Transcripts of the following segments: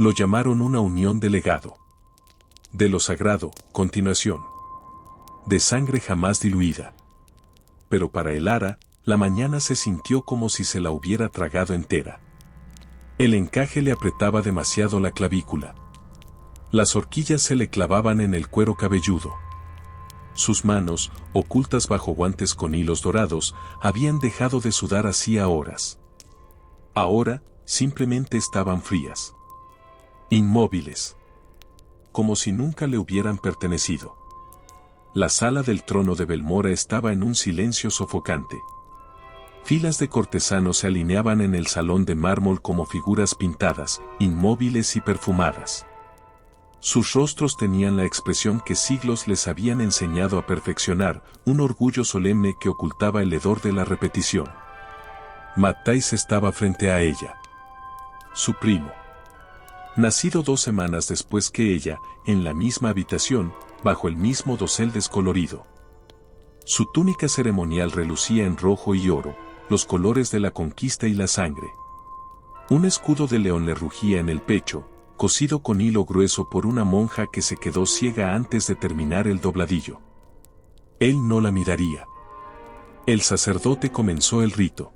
Lo llamaron una unión de legado. De lo sagrado, continuación. De sangre jamás diluida. Pero para Elara, la mañana se sintió como si se la hubiera tragado entera. El encaje le apretaba demasiado la clavícula. Las horquillas se le clavaban en el cuero cabelludo. Sus manos, ocultas bajo guantes con hilos dorados, habían dejado de sudar hacía horas. Ahora, simplemente estaban frías. Inmóviles. Como si nunca le hubieran pertenecido. La sala del trono de Belmora estaba en un silencio sofocante. Filas de cortesanos se alineaban en el salón de mármol como figuras pintadas, inmóviles y perfumadas. Sus rostros tenían la expresión que siglos les habían enseñado a perfeccionar, un orgullo solemne que ocultaba el hedor de la repetición. Matthijs estaba frente a ella. Su primo. Nacido 2 semanas después que ella, en la misma habitación, bajo el mismo dosel descolorido. Su túnica ceremonial relucía en rojo y oro, los colores de la conquista y la sangre. Un escudo de león le rugía en el pecho, cosido con hilo grueso por una monja que se quedó ciega antes de terminar el dobladillo. Él no la miraría. El sacerdote comenzó el rito.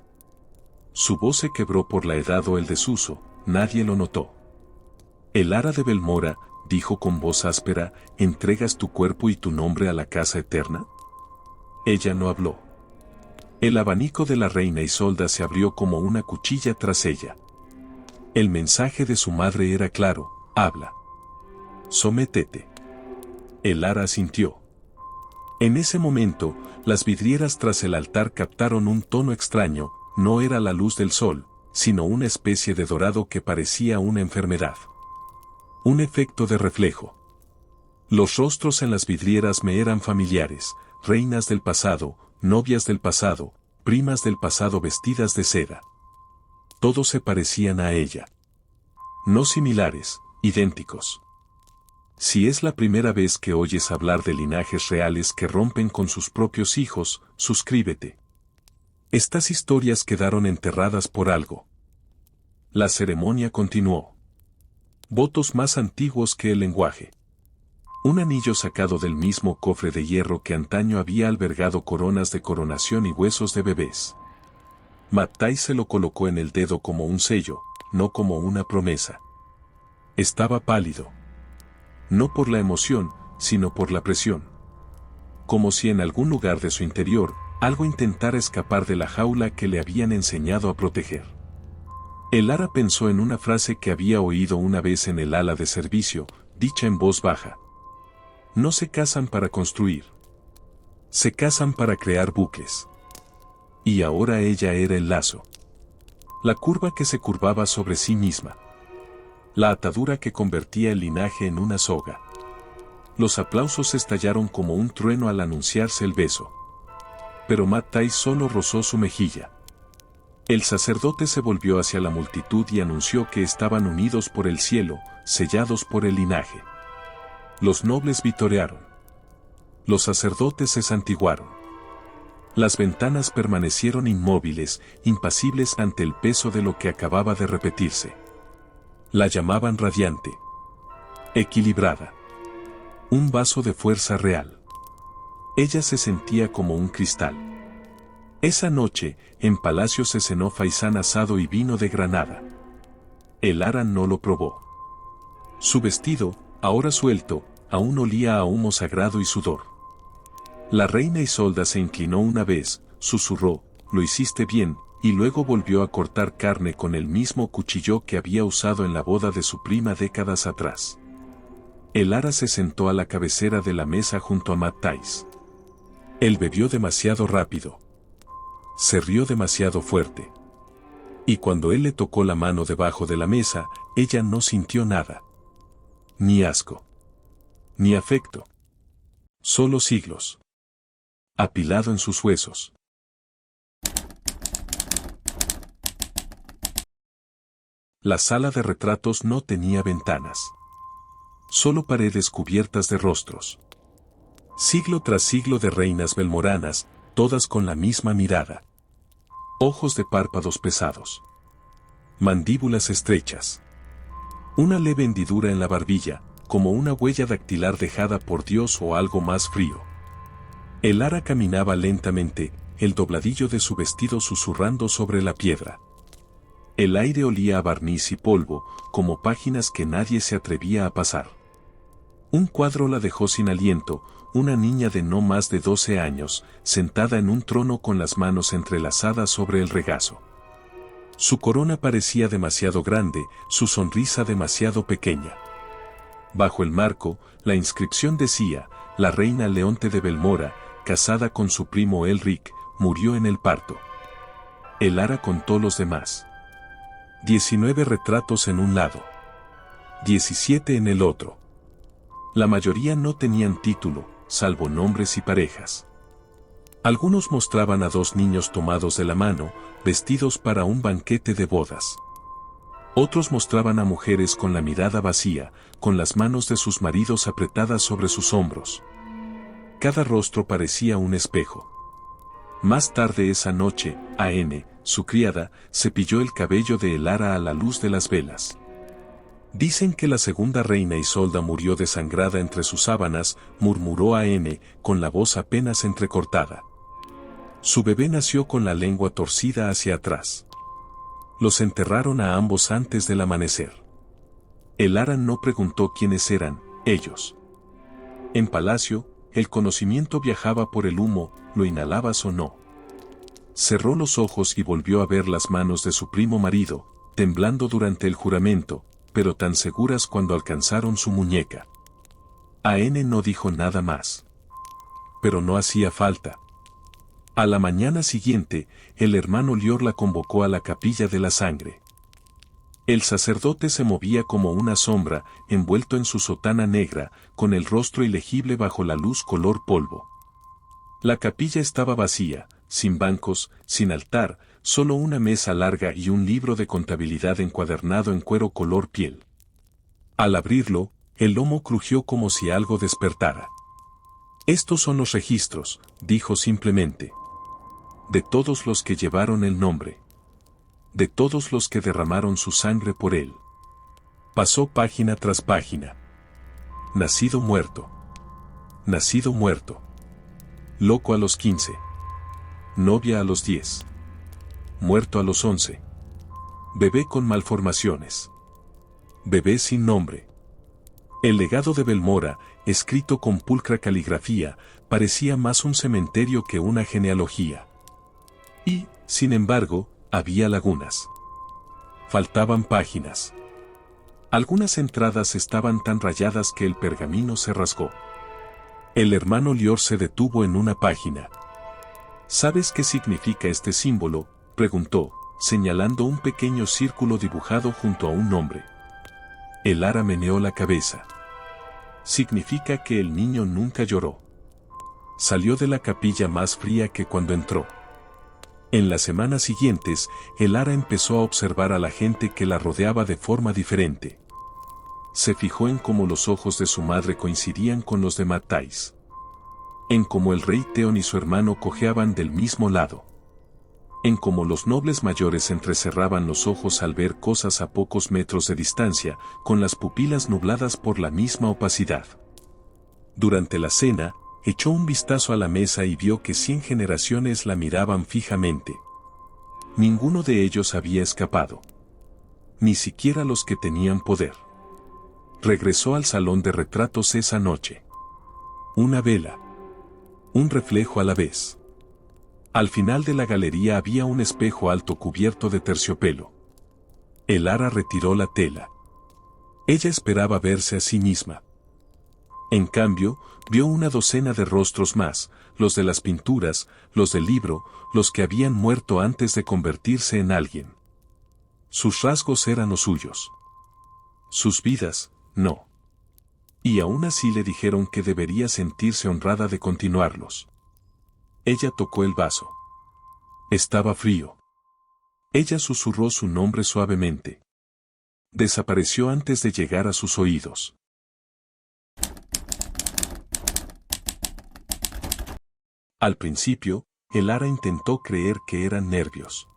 Su voz se quebró por la edad o el desuso, nadie lo notó. Elara de Belmora, dijo con voz áspera, ¿entregas tu cuerpo y tu nombre a la casa eterna? Ella no habló. El abanico de la reina Isolda se abrió como una cuchilla tras ella. El mensaje de su madre era claro, habla. Sométete. Elara asintió. En ese momento, las vidrieras tras el altar captaron un tono extraño, no era la luz del sol, sino una especie de dorado que parecía una enfermedad. Un efecto de reflejo. Los rostros en las vidrieras me eran familiares, reinas del pasado, novias del pasado, primas del pasado vestidas de seda. Todos se parecían a ella. No similares, idénticos. Si es la primera vez que oyes hablar de linajes reales que rompen con sus propios hijos, suscríbete. Estas historias quedaron enterradas por algo. La ceremonia continuó. Votos más antiguos que el lenguaje. Un anillo sacado del mismo cofre de hierro que antaño había albergado coronas de coronación y huesos de bebés. Matthijs se lo colocó en el dedo como un sello, no como una promesa. Estaba pálido. No por la emoción, sino por la presión. Como si en algún lugar de su interior, algo intentara escapar de la jaula que le habían enseñado a proteger. Elara pensó en una frase que había oído una vez en el ala de servicio, dicha en voz baja. No se casan para construir. Se casan para crear bucles. Y ahora ella era el lazo. La curva que se curvaba sobre sí misma. La atadura que convertía el linaje en una soga. Los aplausos estallaron como un trueno al anunciarse el beso. Pero Matthijs solo rozó su mejilla. El sacerdote se volvió hacia la multitud y anunció que estaban unidos por el cielo, sellados por el linaje. Los nobles vitorearon. Los sacerdotes se santiguaron. Las ventanas permanecieron inmóviles, impasibles ante el peso de lo que acababa de repetirse. La llamaban radiante. Equilibrada. Un vaso de fuerza real. Ella se sentía como un cristal. Esa noche, en palacio se cenó faisán asado y vino de Granada. Elara no lo probó. Su vestido, ahora suelto, aún olía a humo sagrado y sudor. La reina Isolda se inclinó una vez, susurró, «Lo hiciste bien», y luego volvió a cortar carne con el mismo cuchillo que había usado en la boda de su prima décadas atrás. Elara se sentó a la cabecera de la mesa junto a Matthijs. Él bebió demasiado rápido. Se rió demasiado fuerte. Y cuando él le tocó la mano debajo de la mesa, ella no sintió nada. Ni asco. Ni afecto. Solo siglos. Apilado en sus huesos. La sala de retratos no tenía ventanas. Solo paredes cubiertas de rostros. Siglo tras siglo de reinas belmoranas, todas con la misma mirada. Ojos de párpados pesados. Mandíbulas estrechas. Una leve hendidura en la barbilla, como una huella dactilar dejada por Dios o algo más frío. El ara caminaba lentamente, el dobladillo de su vestido susurrando sobre la piedra. El aire olía a barniz y polvo, como páginas que nadie se atrevía a pasar. Un cuadro la dejó sin aliento, una niña de no más de 12 años, sentada en un trono con las manos entrelazadas sobre el regazo. Su corona parecía demasiado grande, su sonrisa demasiado pequeña. Bajo el marco, la inscripción decía, la reina Leonte de Belmora, casada con su primo Elric, murió en el parto. El ara contó los demás. 19 retratos en un lado. 17 en el otro. La mayoría no tenían título, salvo nombres y parejas. Algunos mostraban a 2 niños tomados de la mano, vestidos para un banquete de bodas. Otros mostraban a mujeres con la mirada vacía, con las manos de sus maridos apretadas sobre sus hombros. Cada rostro parecía un espejo. Más tarde esa noche, Aene, su criada, cepilló el cabello de Elara a la luz de las velas. Dicen que la segunda reina Isolda murió desangrada entre sus sábanas, murmuró Aene, con la voz apenas entrecortada. Su bebé nació con la lengua torcida hacia atrás. Los enterraron a ambos antes del amanecer. Elara no preguntó quiénes eran, ellos. En palacio, el conocimiento viajaba por el humo, lo inhalabas o no. Cerró los ojos y volvió a ver las manos de su primo marido, temblando durante el juramento, pero tan seguras cuando alcanzaron su muñeca. Aene no dijo nada más. Pero no hacía falta. A la mañana siguiente, el hermano Lior la convocó a la capilla de la sangre. El sacerdote se movía como una sombra, envuelto en su sotana negra, con el rostro ilegible bajo la luz color polvo. La capilla estaba vacía, sin bancos, sin altar, solo una mesa larga y un libro de contabilidad encuadernado en cuero color piel. Al abrirlo, el lomo crujió como si algo despertara. Estos son los registros, dijo simplemente. De todos los que llevaron el nombre. De todos los que derramaron su sangre por él. Pasó página tras página. Nacido muerto. Nacido muerto. Loco a los 15. Novia a los 10. Muerto a los 11. Bebé con malformaciones. Bebé sin nombre. El legado de Belmora, escrito con pulcra caligrafía, parecía más un cementerio que una genealogía. Y, sin embargo, había lagunas. Faltaban páginas. Algunas entradas estaban tan rayadas que el pergamino se rasgó. El hermano Lior se detuvo en una página. ¿Sabes qué significa este símbolo?, preguntó, señalando un pequeño círculo dibujado junto a un nombre. Elara meneó la cabeza. Significa que el niño nunca lloró. Salió de la capilla más fría que cuando entró. En las semanas siguientes, Elara empezó a observar a la gente que la rodeaba de forma diferente. Se fijó en cómo los ojos de su madre coincidían con los de Matthijs. En cómo el rey Theon y su hermano cojeaban del mismo lado. En cómo los nobles mayores entrecerraban los ojos al ver cosas a pocos metros de distancia, con las pupilas nubladas por la misma opacidad. Durante la cena, echó un vistazo a la mesa y vio que 100 generaciones la miraban fijamente. Ninguno de ellos había escapado. Ni siquiera los que tenían poder. Regresó al salón de retratos esa noche. Una vela. Un reflejo a la vez. Al final de la galería había un espejo alto cubierto de terciopelo. Elara retiró la tela. Ella esperaba verse a sí misma. En cambio, vio una docena de rostros más, los de las pinturas, los del libro, los que habían muerto antes de convertirse en alguien. Sus rasgos eran los suyos. Sus vidas, no. Y aún así le dijeron que debería sentirse honrada de continuarlos. Ella tocó el vaso. Estaba frío. Ella susurró su nombre suavemente. Desapareció antes de llegar a sus oídos. Al principio, Elara intentó creer que eran nervios.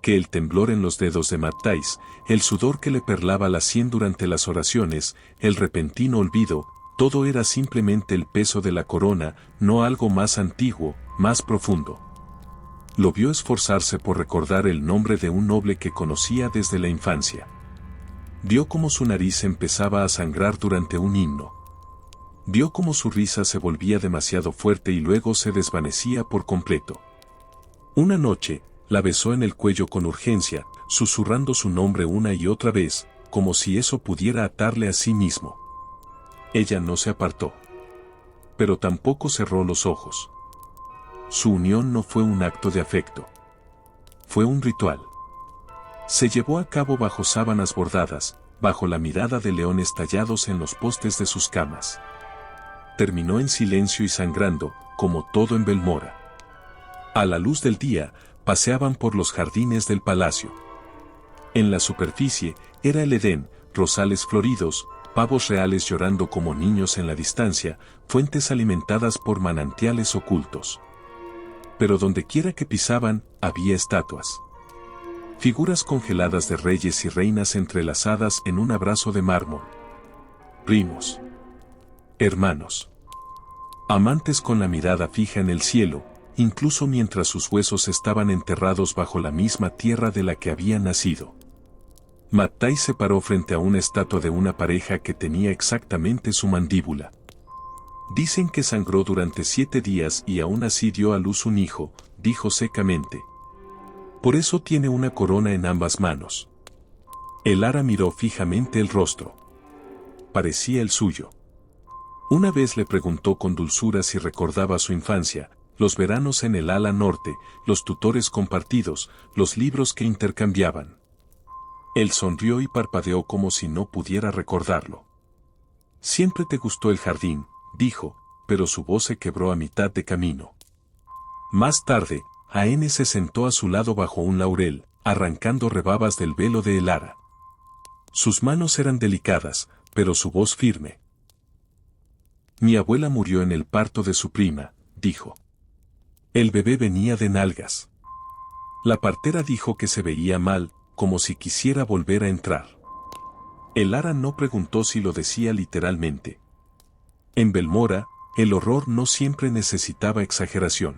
que el temblor en los dedos de Matthijs, el sudor que le perlaba la sien durante las oraciones, el repentino olvido, todo era simplemente el peso de la corona, no algo más antiguo, más profundo. Lo vio esforzarse por recordar el nombre de un noble que conocía desde la infancia. Vio cómo su nariz empezaba a sangrar durante un himno. Vio cómo su risa se volvía demasiado fuerte y luego se desvanecía por completo. Una noche, la besó en el cuello con urgencia, susurrando su nombre una y otra vez, como si eso pudiera atarle a sí mismo. Ella no se apartó. Pero tampoco cerró los ojos. Su unión no fue un acto de afecto. Fue un ritual. Se llevó a cabo bajo sábanas bordadas, bajo la mirada de leones tallados en los postes de sus camas. Terminó en silencio y sangrando, como todo en Belmora. A la luz del día, paseaban por los jardines del palacio. En la superficie, era el Edén, rosales floridos, pavos reales llorando como niños en la distancia, fuentes alimentadas por manantiales ocultos. Pero dondequiera que pisaban, había estatuas. Figuras congeladas de reyes y reinas entrelazadas en un abrazo de mármol. Primos. Hermanos. Amantes con la mirada fija en el cielo, incluso mientras sus huesos estaban enterrados bajo la misma tierra de la que habían nacido. Matthijs se paró frente a una estatua de una pareja que tenía exactamente su mandíbula. Dicen que sangró durante 7 días y aún así dio a luz un hijo, dijo secamente. Por eso tiene una corona en ambas manos. El ara miró fijamente el rostro. Parecía el suyo. Una vez le preguntó con dulzura si recordaba su infancia, los veranos en el ala norte, los tutores compartidos, los libros que intercambiaban. Él sonrió y parpadeó como si no pudiera recordarlo. Siempre te gustó el jardín, dijo, pero su voz se quebró a mitad de camino. Más tarde, Aene se sentó a su lado bajo un laurel, arrancando rebabas del velo de Elara. Sus manos eran delicadas, pero su voz firme. Mi abuela murió en el parto de su prima, dijo. El bebé venía de nalgas. La partera dijo que se veía mal, como si quisiera volver a entrar. Elara no preguntó si lo decía literalmente. En Belmora, el horror no siempre necesitaba exageración.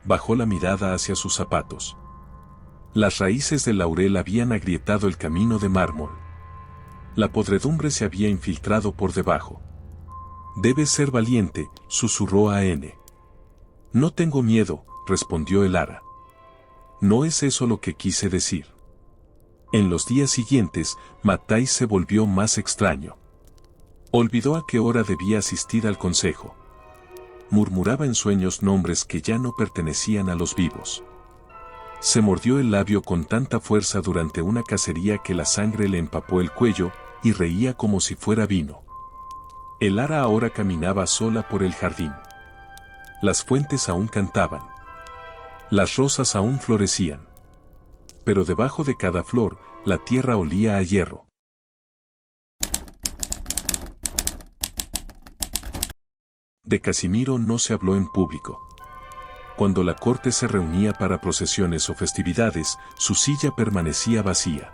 Bajó la mirada hacia sus zapatos. Las raíces del laurel habían agrietado el camino de mármol. La podredumbre se había infiltrado por debajo. Debes ser valiente, susurró Aene. No tengo miedo, respondió Elara. No es eso lo que quise decir. En los días siguientes, Matthijs se volvió más extraño. Olvidó a qué hora debía asistir al consejo. Murmuraba en sueños nombres que ya no pertenecían a los vivos. Se mordió el labio con tanta fuerza durante una cacería que la sangre le empapó el cuello, y reía como si fuera vino. Elara ahora caminaba sola por el jardín. Las fuentes aún cantaban. Las rosas aún florecían. Pero debajo de cada flor, la tierra olía a hierro. De Casimiro no se habló en público. Cuando la corte se reunía para procesiones o festividades, su silla permanecía vacía.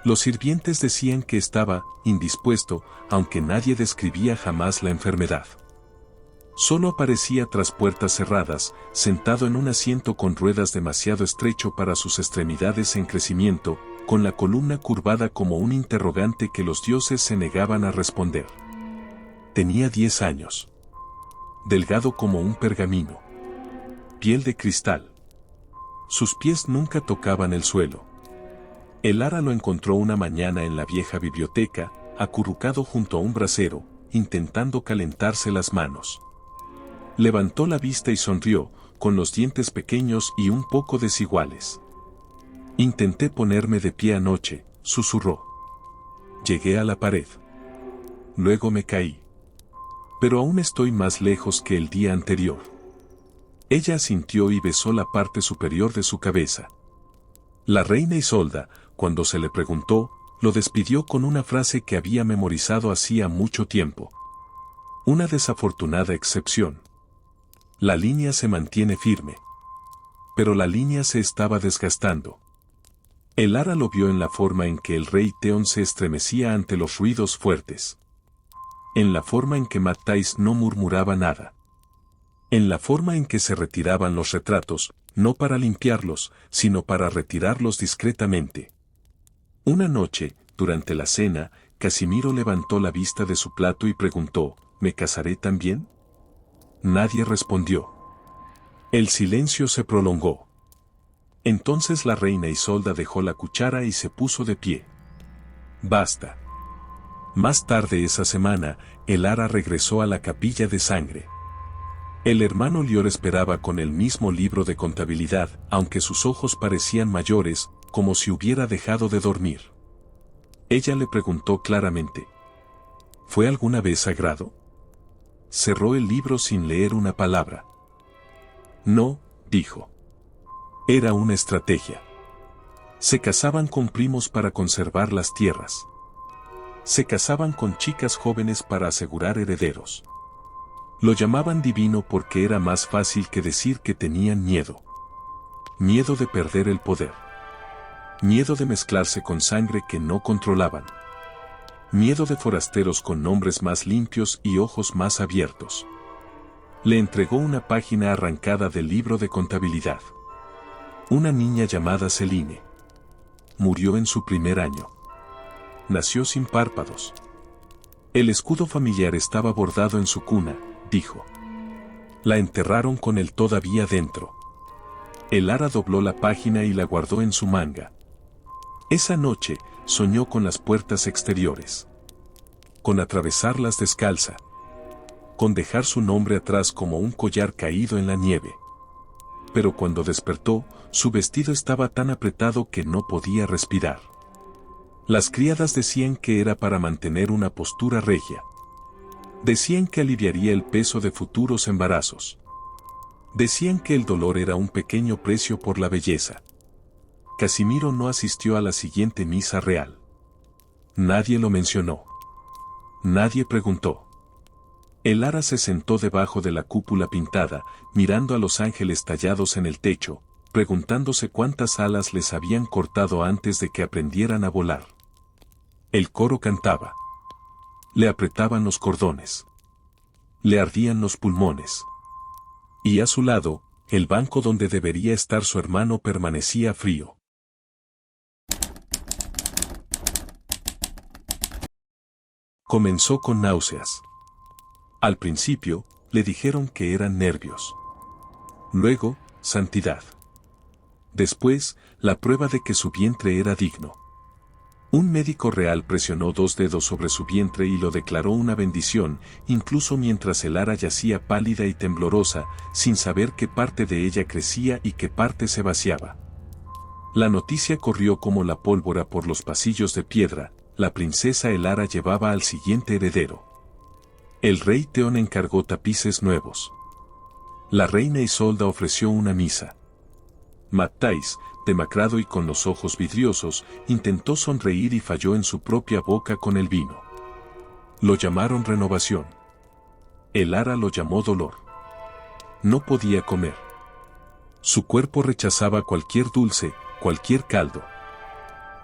Los sirvientes decían que estaba indispuesto, aunque nadie describía jamás la enfermedad. Solo aparecía tras puertas cerradas, sentado en un asiento con ruedas demasiado estrecho para sus extremidades en crecimiento, con la columna curvada como un interrogante que los dioses se negaban a responder. Tenía 10 años. Delgado como un pergamino. Piel de cristal. Sus pies nunca tocaban el suelo. Elara lo encontró una mañana en la vieja biblioteca, acurrucado junto a un brasero, intentando calentarse las manos. Levantó la vista y sonrió, con los dientes pequeños y un poco desiguales. Intenté ponerme de pie anoche, susurró. Llegué a la pared. Luego me caí. Pero aún estoy más lejos que el día anterior. Ella asintió y besó la parte superior de su cabeza. La reina Isolda, cuando se le preguntó, lo despidió con una frase que había memorizado hacía mucho tiempo. Una desafortunada excepción. La línea se mantiene firme. pero la línea se estaba desgastando. Elara lo vio en la forma en que el rey Theon se estremecía ante los ruidos fuertes. En la forma en que Matthijs no murmuraba nada. En la forma en que se retiraban los retratos, no para limpiarlos, sino para retirarlos discretamente. Una noche, durante la cena, Casimiro levantó la vista de su plato y preguntó, ¿me casaré también? Nadie respondió. El silencio se prolongó. Entonces la reina Isolda dejó la cuchara y se puso de pie. Basta. Más tarde esa semana, Elara regresó a la capilla de sangre. El hermano Lior esperaba con el mismo libro de contabilidad, aunque sus ojos parecían mayores, como si hubiera dejado de dormir. Ella le preguntó claramente. ¿Fue alguna vez sagrado? Cerró el libro sin leer una palabra. No, dijo. Era una estrategia. Se casaban con primos para conservar las tierras. Se casaban con chicas jóvenes para asegurar herederos. Lo llamaban divino porque era más fácil que decir que tenían miedo. Miedo de perder el poder. Miedo de mezclarse con sangre que no controlaban. Miedo de forasteros con nombres más limpios y ojos más abiertos. Le entregó una página arrancada del libro de contabilidad. Una niña llamada Celine. Murió en su primer año. Nació sin párpados. El escudo familiar estaba bordado en su cuna, dijo. La enterraron con él todavía dentro. Elara dobló la página y la guardó en su manga. Esa noche, soñó con las puertas exteriores. Con atravesarlas descalza. Con dejar su nombre atrás como un collar caído en la nieve. Pero cuando despertó, su vestido estaba tan apretado que no podía respirar. Las criadas decían que era para mantener una postura regia. Decían que aliviaría el peso de futuros embarazos. Decían que el dolor era un pequeño precio por la belleza. Casimiro no asistió a la siguiente misa real. Nadie lo mencionó. Nadie preguntó. Elara se sentó debajo de la cúpula pintada, mirando a los ángeles tallados en el techo, preguntándose cuántas alas les habían cortado antes de que aprendieran a volar. El coro cantaba. Le apretaban los cordones. Le ardían los pulmones. Y a su lado, el banco donde debería estar su hermano permanecía frío. Comenzó con náuseas. Al principio, le dijeron que eran nervios. Luego, santidad. Después, la prueba de que su vientre era digno. Un médico real presionó 2 dedos sobre su vientre y lo declaró una bendición, incluso mientras Elara yacía pálida y temblorosa, sin saber qué parte de ella crecía y qué parte se vaciaba. La noticia corrió como la pólvora por los pasillos de piedra. La princesa Elara llevaba al siguiente heredero. El rey Theon encargó tapices nuevos. La reina Isolda ofreció una misa. Matthijs, demacrado y con los ojos vidriosos, intentó sonreír y falló en su propia boca con el vino. Lo llamaron renovación. Elara lo llamó dolor. No podía comer. Su cuerpo rechazaba cualquier dulce, cualquier caldo.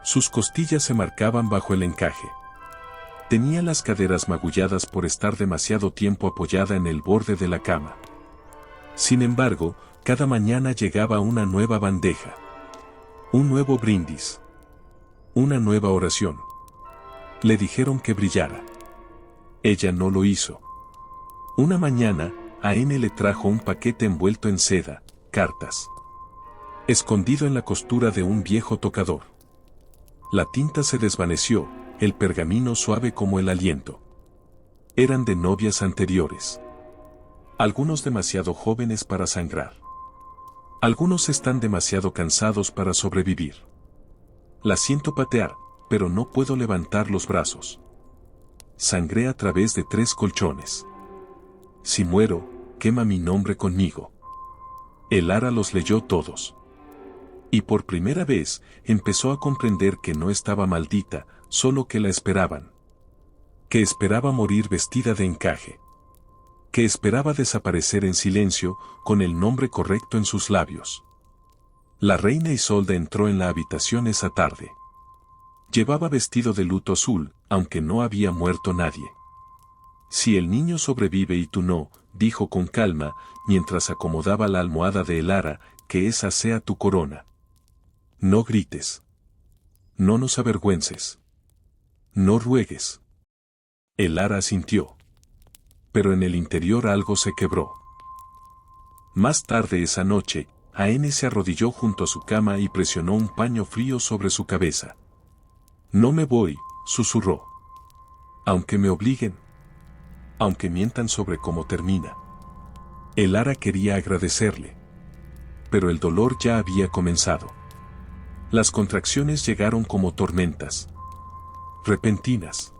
Sus costillas se marcaban bajo el encaje. Tenía las caderas magulladas por estar demasiado tiempo apoyada en el borde de la cama. Sin embargo, cada mañana llegaba una nueva bandeja. Un nuevo brindis. Una nueva oración. Le dijeron que brillara. Ella no lo hizo. Una mañana, A.N. le trajo un paquete envuelto en seda, cartas. Escondido en la costura de un viejo tocador. La tinta se desvaneció, el pergamino suave como el aliento. Eran de novias anteriores. Algunos demasiado jóvenes para sangrar. Algunos están demasiado cansados para sobrevivir. La siento patear, pero no puedo levantar los brazos. Sangré a través de 3 colchones. Si muero, quema mi nombre conmigo. Elara los leyó todos. Y por primera vez, empezó a comprender que no estaba maldita, solo que la esperaban. Que esperaba morir vestida de encaje. Que esperaba desaparecer en silencio, con el nombre correcto en sus labios. La reina Isolda entró en la habitación esa tarde. Llevaba vestido de luto azul, aunque no había muerto nadie. Si el niño sobrevive y tú no, dijo con calma, mientras acomodaba la almohada de Elara, que esa sea tu corona. No grites. No nos avergüences. No ruegues. Elara asintió. Pero en el interior algo se quebró. Más tarde esa noche, Aene se arrodilló junto a su cama y presionó un paño frío sobre su cabeza. No me voy, susurró. Aunque me obliguen. Aunque mientan sobre cómo termina. Elara quería agradecerle. Pero el dolor ya había comenzado. Las contracciones llegaron como tormentas. Repentinas.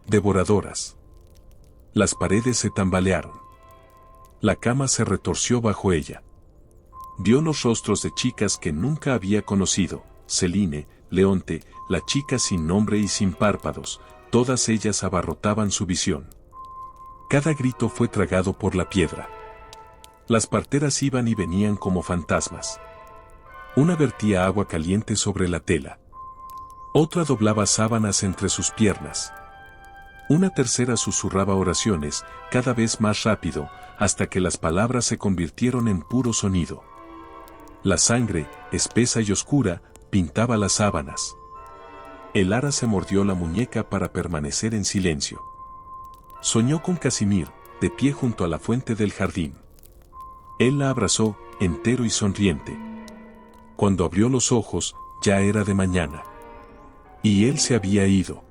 Devoradoras. Las paredes se tambalearon. La cama se retorció bajo ella. Vio los rostros de chicas que nunca había conocido, Celine, Leonte, la chica sin nombre y sin párpados, todas ellas abarrotaban su visión. Cada grito fue tragado por la piedra. Las parteras iban y venían como fantasmas. Una vertía agua caliente sobre la tela. Otra doblaba sábanas entre sus piernas. Una tercera susurraba oraciones, cada vez más rápido, hasta que las palabras se convirtieron en puro sonido. La sangre, espesa y oscura, pintaba las sábanas. Elara se mordió la muñeca para permanecer en silencio. Soñó con Casimir, de pie junto a la fuente del jardín. Él la abrazó, entero y sonriente. Cuando abrió los ojos, ya era de mañana. Y él se había ido.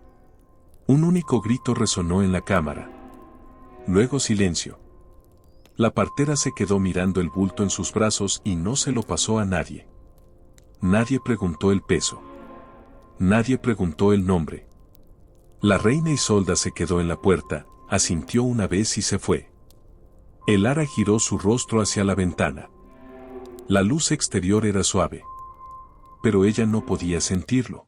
Un único grito resonó en la cámara. Luego silencio. La partera se quedó mirando el bulto en sus brazos y no se lo pasó a nadie. Nadie preguntó el peso. Nadie preguntó el nombre. La reina Isolda se quedó en la puerta, asintió una vez y se fue. Elara giró su rostro hacia la ventana. La luz exterior era suave. Pero ella no podía sentirlo.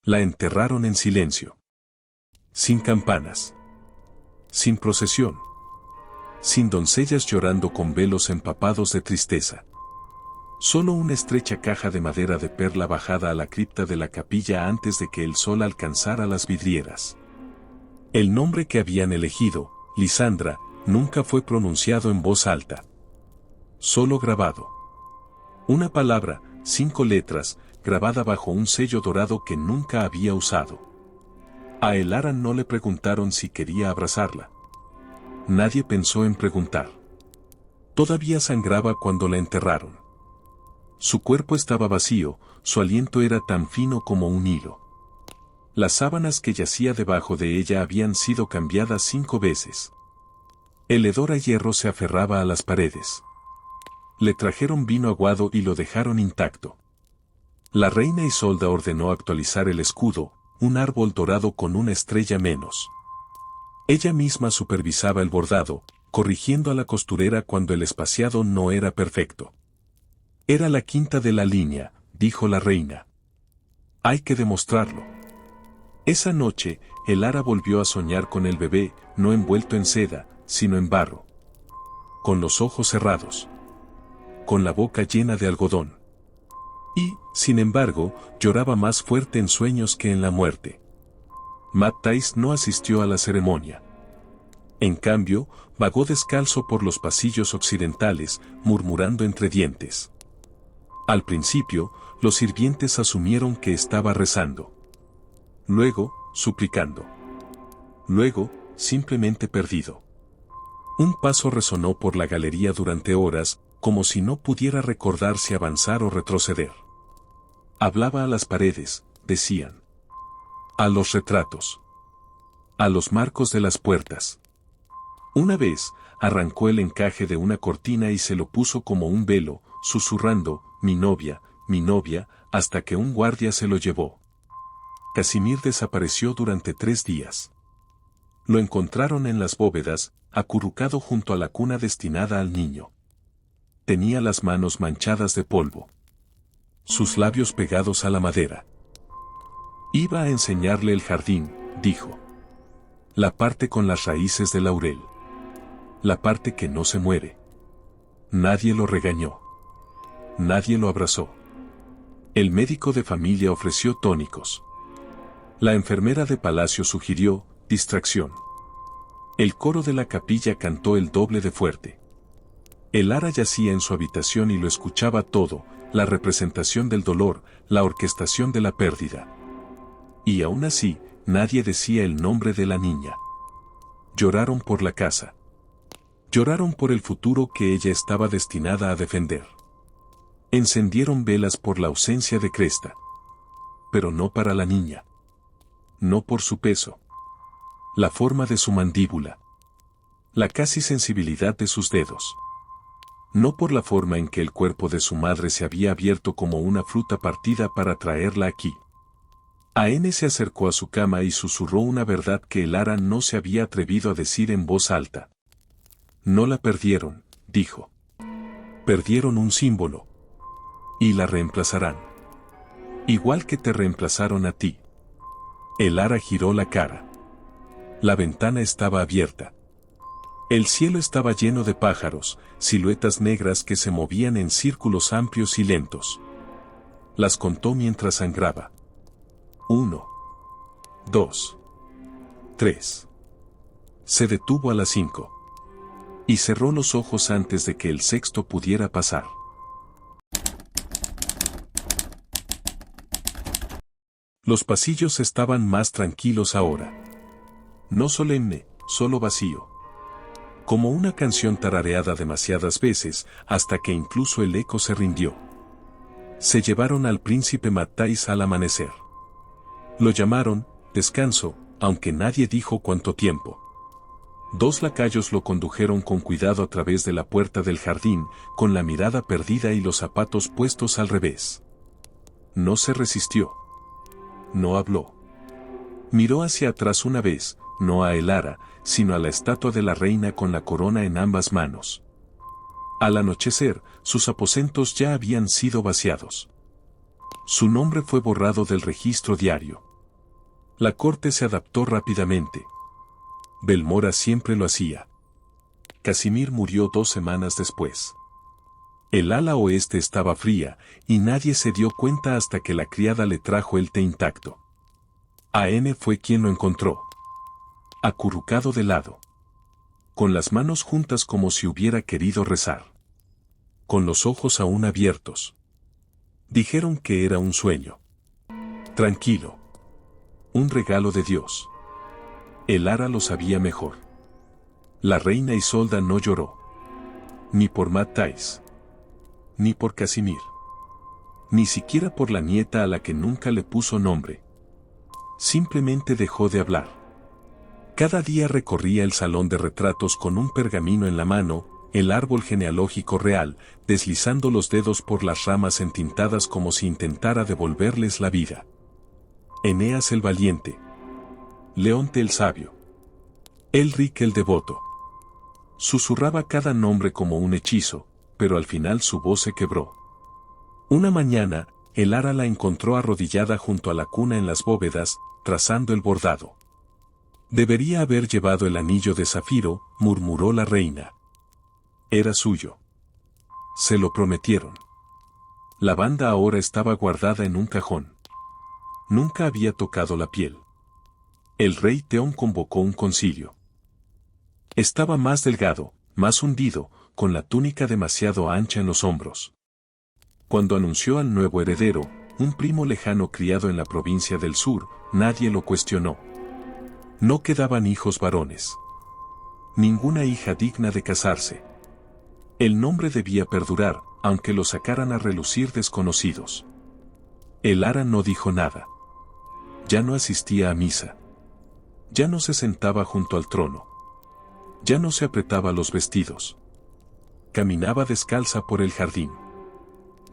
La enterraron en silencio. Sin campanas. Sin procesión. Sin doncellas llorando con velos empapados de tristeza. Solo una estrecha caja de madera de perla bajada a la cripta de la capilla antes de que el sol alcanzara las vidrieras. El nombre que habían elegido, Lisandra, nunca fue pronunciado en voz alta. Solo grabado. Una palabra, 5 letras, grabada bajo un sello dorado que nunca había usado. A Elara no le preguntaron si quería abrazarla. Nadie pensó en preguntar. Todavía sangraba cuando la enterraron. Su cuerpo estaba vacío, su aliento era tan fino como un hilo. Las sábanas que yacía debajo de ella habían sido cambiadas 5 veces. El hedor a hierro se aferraba a las paredes. Le trajeron vino aguado y lo dejaron intacto. La reina Isolda ordenó actualizar el escudo, un árbol dorado con una estrella menos. Ella misma supervisaba el bordado, corrigiendo a la costurera cuando el espaciado no era perfecto. Era la quinta de la línea, dijo la reina. Hay que demostrarlo. Esa noche, Elara volvió a soñar con el bebé, no envuelto en seda, sino en barro. Con los ojos cerrados. Con la boca llena de algodón. Y, sin embargo, lloraba más fuerte en sueños que en la muerte. Matt Tice no asistió a la ceremonia. En cambio, vagó descalzo por los pasillos occidentales, murmurando entre dientes. Al principio, los sirvientes asumieron que estaba rezando. Luego, suplicando. Luego, simplemente perdido. Un paso resonó por la galería durante horas, como si no pudiera recordar si avanzar o retroceder. Hablaba a las paredes, decían. A los retratos. A los marcos de las puertas. Una vez, arrancó el encaje de una cortina y se lo puso como un velo, susurrando, mi novia, hasta que un guardia se lo llevó. Casimir desapareció durante 3 días. Lo encontraron en las bóvedas, acurrucado junto a la cuna destinada al niño. Tenía las manos manchadas de polvo. Sus labios pegados a la madera. Iba a enseñarle el jardín, dijo. La parte con las raíces de laurel. la parte que no se muere. Nadie lo regañó. Nadie lo abrazó. El médico de familia ofreció tónicos. La enfermera de palacio sugirió distracción. El coro de la capilla cantó el doble de fuerte. El ara yacía en su habitación y lo escuchaba todo, la representación del dolor, la orquestación de la pérdida. Y aún así, nadie decía el nombre de la niña. Lloraron por la casa. Lloraron por el futuro que ella estaba destinada a defender. Encendieron velas por la ausencia de Cresta. Pero no para la niña. No por su peso. La forma de su mandíbula. La casi sensibilidad de sus dedos. No por la forma en que el cuerpo de su madre se había abierto como una fruta partida para traerla aquí. N se acercó a su cama y susurró una verdad que el ara no se había atrevido a decir en voz alta. No la perdieron, dijo. Perdieron un símbolo. Y la reemplazarán. Igual que te reemplazaron a ti. El ara giró la cara. La ventana estaba abierta. El cielo estaba lleno de pájaros, siluetas negras que se movían en círculos amplios y lentos. Las contó mientras sangraba. 1, 2, 3. Se detuvo a las 5. Y cerró los ojos antes de que el sexto pudiera pasar. Los pasillos estaban más tranquilos ahora. No solemne, solo vacío. Como una canción tarareada demasiadas veces, hasta que incluso el eco se rindió. Se llevaron al príncipe Matthijs al amanecer. Lo llamaron, descanso, aunque nadie dijo cuánto tiempo. 2 lacayos lo condujeron con cuidado a través de la puerta del jardín, con la mirada perdida y los zapatos puestos al revés. No se resistió. No habló. Miró hacia atrás una vez, no a el ara, sino a la estatua de la reina con la corona en ambas manos. Al anochecer, sus aposentos ya habían sido vaciados. Su nombre fue borrado del registro diario. La corte se adaptó rápidamente. Belmora siempre lo hacía. Casimir murió 2 semanas después. El ala oeste estaba fría, y nadie se dio cuenta hasta que la criada le trajo el té intacto. N fue quien lo encontró. Acurrucado de lado. Con las manos juntas como si hubiera querido rezar. Con los ojos aún abiertos. Dijeron que era un sueño. Tranquilo. Un regalo de Dios. El ara lo sabía mejor. La reina Isolda no lloró. Ni por Matthijs. Ni por Casimir. Ni siquiera por la nieta a la que nunca le puso nombre. Simplemente dejó de hablar. Cada día recorría el salón de retratos con un pergamino en la mano, el árbol genealógico real, deslizando los dedos por las ramas entintadas como si intentara devolverles la vida. Eneas el valiente. Leonte el sabio. Elric el devoto. Susurraba cada nombre como un hechizo, pero al final su voz se quebró. Una mañana, el ara la encontró arrodillada junto a la cuna en las bóvedas, trazando el bordado. Debería haber llevado el anillo de zafiro, murmuró la reina. Era suyo. Se lo prometieron. La banda ahora estaba guardada en un cajón. Nunca había tocado la piel. El rey Teón convocó un concilio. Estaba más delgado, más hundido, con la túnica demasiado ancha en los hombros. Cuando anunció al nuevo heredero, un primo lejano criado en la provincia del sur, nadie lo cuestionó. No quedaban hijos varones. Ninguna hija digna de casarse. El nombre debía perdurar, aunque lo sacaran a relucir desconocidos. El ara no dijo nada. Ya no asistía a misa. Ya no se sentaba junto al trono. Ya no se apretaba los vestidos. Caminaba descalza por el jardín.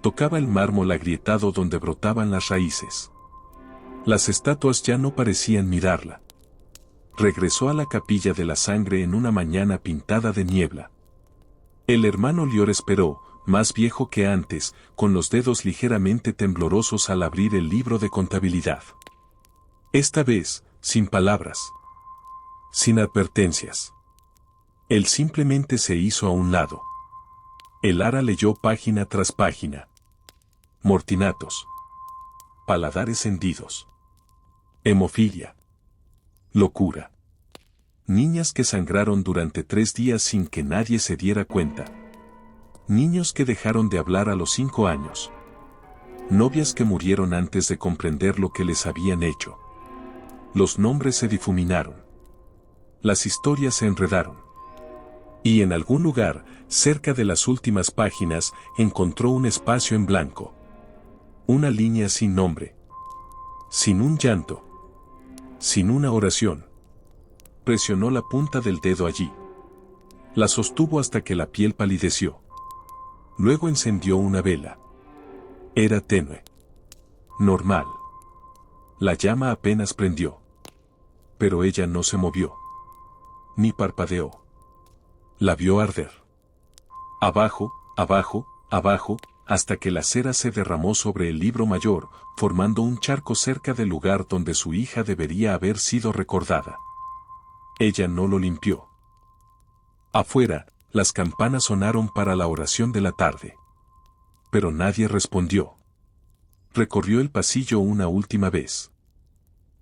Tocaba el mármol agrietado donde brotaban las raíces. Las estatuas ya no parecían mirarla. Regresó a la capilla de la sangre en una mañana pintada de niebla. El hermano Lior esperó, más viejo que antes, con los dedos ligeramente temblorosos al abrir el libro de contabilidad. Esta vez, sin palabras. Sin advertencias. Él simplemente se hizo a un lado. El ara leyó página tras página. Mortinatos. Paladares hendidos. Hemofilia. Locura. Niñas que sangraron durante 3 días sin que nadie se diera cuenta. Niños que dejaron de hablar a los 5 años. Novias que murieron antes de comprender lo que les habían hecho. Los nombres se difuminaron. Las historias se enredaron. Y en algún lugar, cerca de las últimas páginas, encontró un espacio en blanco. Una línea sin nombre. Sin un llanto. Sin una oración. Presionó la punta del dedo allí. La sostuvo hasta que la piel palideció. Luego encendió una vela. Era tenue. Normal. La llama apenas prendió. Pero ella no se movió. Ni parpadeó. La vio arder. Abajo, abajo, abajo, hasta que la cera se derramó sobre el libro mayor, formando un charco cerca del lugar donde su hija debería haber sido recordada. Ella no lo limpió. Afuera, las campanas sonaron para la oración de la tarde. Pero nadie respondió. Recorrió el pasillo una última vez.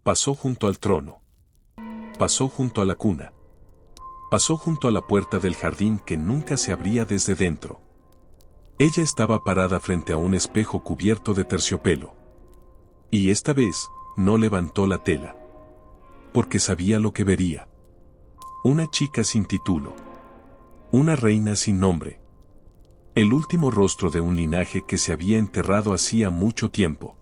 Pasó junto al trono. Pasó junto a la cuna. Pasó junto a la puerta del jardín que nunca se abría desde dentro. Ella estaba parada frente a un espejo cubierto de terciopelo. Y esta vez, no levantó la tela. Porque sabía lo que vería. Una chica sin título. Una reina sin nombre. El último rostro de un linaje que se había enterrado hacía mucho tiempo.